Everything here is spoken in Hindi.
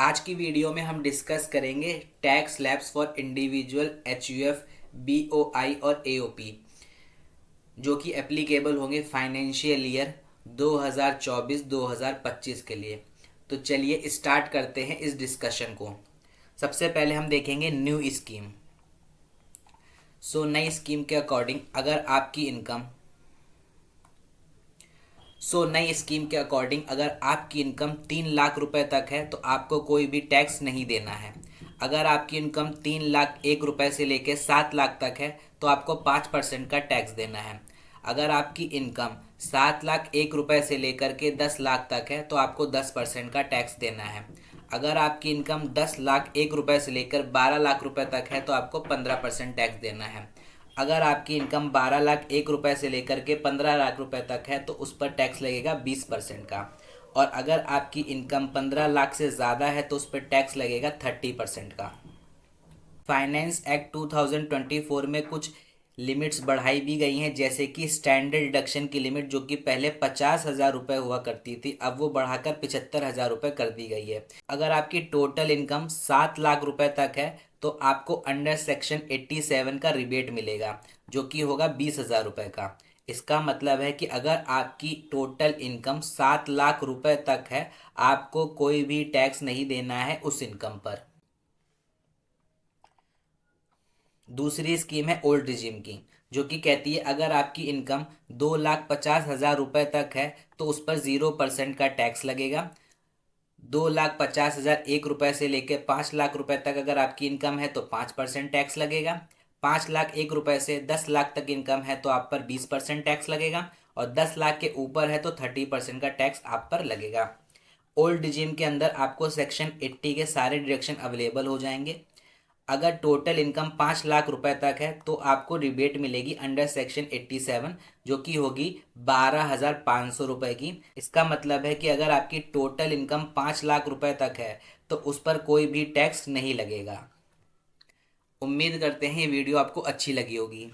आज की वीडियो में हम डिस्कस करेंगे tax slabs for individual HUF, BOI और एओपी जो कि एप्लीकेबल होंगे फाइनेंशियल ईयर 2024-2025 के लिए। तो चलिए स्टार्ट करते हैं इस डिस्कशन को। सबसे पहले हम देखेंगे न्यू स्कीम। नई स्कीम के अकॉर्डिंग अगर आपकी इनकम 3 लाख रुपए तक है तो आपको कोई भी टैक्स नहीं देना है। अगर आपकी इनकम 3 लाख 1 रुपए से लेकर 7 लाख तक है तो आपको 5% का टैक्स देना है। अगर आपकी इनकम 7 लाख 1 रुपए से लेकर के 10 लाख तक है तो आपको 10% का टैक्स देना है। अगर आपकी इनकम 10 लाख 1 रुपए से लेकर 12 लाख रुपए तक है तो आपको 15% टैक्स देना है। अगर आपकी इनकम 12 लाख 1 रुपए से लेकर के 15 लाख रुपए तक है तो उस पर टैक्स लगेगा 20% का। और अगर आपकी इनकम 15 लाख से ज़्यादा है तो उस पर टैक्स लगेगा 30% का। फाइनेंस एक्ट 2024 में कुछ लिमिट्स बढ़ाई भी गई हैं, जैसे कि स्टैंडर्ड डिडक्शन की लिमिट जो कि पहले 50,000 रुपये हुआ करती थी, अब वो बढ़ाकर 75,000 रुपये कर दी गई है। अगर आपकी टोटल इनकम 7 लाख रुपए तक है तो आपको अंडर सेक्शन 87 का रिबेट मिलेगा जो कि होगा 20,000 रुपये का। इसका मतलब है कि अगर आपकी टोटल इनकम 7 लाख रुपए तक है आपको कोई भी टैक्स नहीं देना है उस इनकम पर। दूसरी स्कीम है ओल्ड रिजीम की, जो कि कहती है अगर आपकी इनकम 2,50,000 रुपये तक है तो उस पर 0% का टैक्स लगेगा। 2,50,001 रुपये से लेकर 5 लाख रुपए तक अगर आपकी इनकम है तो 5% टैक्स लगेगा। 5 लाख 1 रुपए से 10 लाख तक इनकम है तो आप पर 20% टैक्स लगेगा। और 10 लाख के ऊपर है तो 30% का टैक्स आप पर लगेगा। ओल्ड रिजीम के अंदर आपको सेक्शन 80 के सारे डिडक्शन अवेलेबल हो जाएंगे। अगर टोटल इनकम 5 लाख रुपए तक है तो आपको रिबेट मिलेगी अंडर सेक्शन 87 जो कि होगी 12,500 रुपये की। इसका मतलब है कि अगर आपकी टोटल इनकम 5 लाख रुपए तक है तो उस पर कोई भी टैक्स नहीं लगेगा। उम्मीद करते हैं ये वीडियो आपको अच्छी लगी होगी।